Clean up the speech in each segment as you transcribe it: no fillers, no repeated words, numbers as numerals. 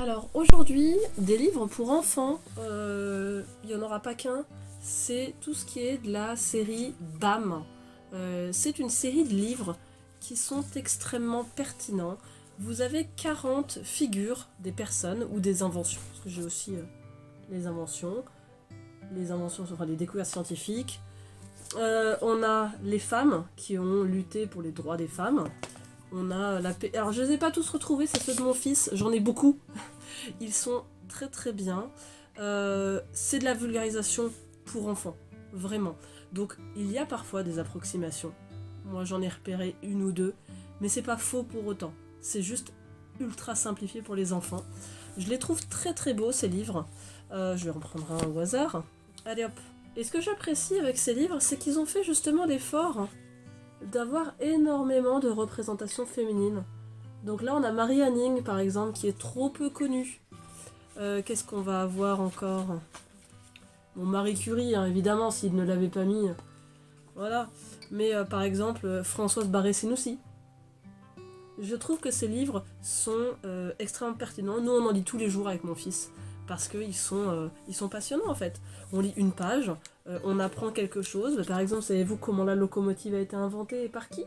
Alors aujourd'hui, des livres pour enfants, il n'y en aura pas qu'un, c'est tout ce qui est de la série BAM. C'est une série de livres qui sont extrêmement pertinents. Vous avez 40 figures des personnes ou des inventions, parce que j'ai aussi les inventions, enfin les découvertes scientifiques. On a les femmes qui ont lutté pour les droits des femmes. On a la paix. Alors je les ai pas tous retrouvés, c'est ceux de mon fils, j'en ai beaucoup. Ils sont très très bien. C'est de la vulgarisation pour enfants, vraiment. Donc il y a parfois des approximations. Moi j'en ai repéré une ou deux, mais c'est pas faux pour autant. C'est juste ultra simplifié pour les enfants. Je les trouve très très beaux ces livres. Je vais en prendre un au hasard. Allez hop. Et ce que j'apprécie avec ces livres, c'est qu'ils ont fait justement l'effort d'avoir énormément de représentations féminines. Donc là, on a Marie Anning, par exemple, qui est trop peu connue. Qu'est-ce qu'on va avoir encore? Bon, Marie Curie, hein, évidemment, s'il ne l'avait pas mis. Voilà. Mais par exemple, Françoise Barré-Sinoussi. Je trouve que ces livres sont extrêmement pertinents. Nous, on en lit tous les jours avec mon fils. Parce qu'ils sont passionnants, en fait. On lit une page, on apprend quelque chose. Par exemple, savez-vous comment la locomotive a été inventée et par qui?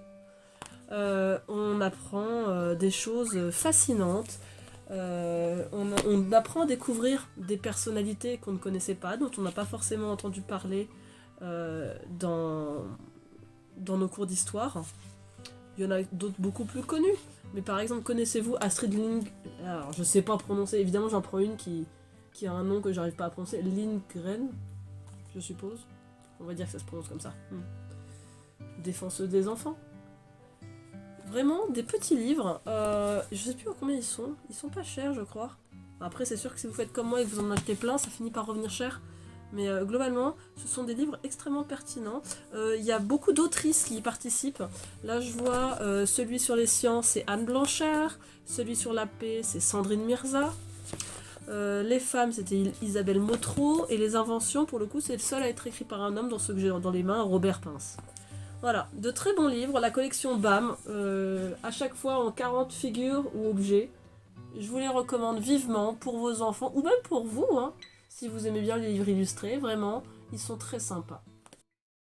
On apprend des choses fascinantes. On apprend à découvrir des personnalités qu'on ne connaissait pas, dont on n'a pas forcément entendu parler dans nos cours d'histoire. Il y en a d'autres beaucoup plus connus. Mais par exemple, connaissez-vous Astrid Lindgren? Alors, je sais pas prononcer, évidemment, j'en prends une qui a un nom que j'arrive pas à prononcer. Lindgren, je suppose. On va dire que ça se prononce comme ça. Défenseuse des enfants. Vraiment, des petits livres. Je sais plus à combien ils sont. Ils sont pas chers, je crois. Après, c'est sûr que si vous faites comme moi et que vous en achetez plein, ça finit par revenir cher. Mais globalement, ce sont des livres extrêmement pertinents. Il y a beaucoup d'autrices qui y participent. Là, je vois celui sur les sciences, c'est Anne Blanchard. Celui sur la paix, c'est Sandrine Mirza. Les femmes, c'était Isabelle Motro. Et les inventions, pour le coup, c'est le seul à être écrit par un homme dans ce que j'ai dans les mains, Robert Pince. Voilà, de très bons livres, la collection BAM, à chaque fois en 40 figures ou objets. Je vous les recommande vivement pour vos enfants, ou même pour vous, hein, si vous aimez bien les livres illustrés, vraiment, ils sont très sympas.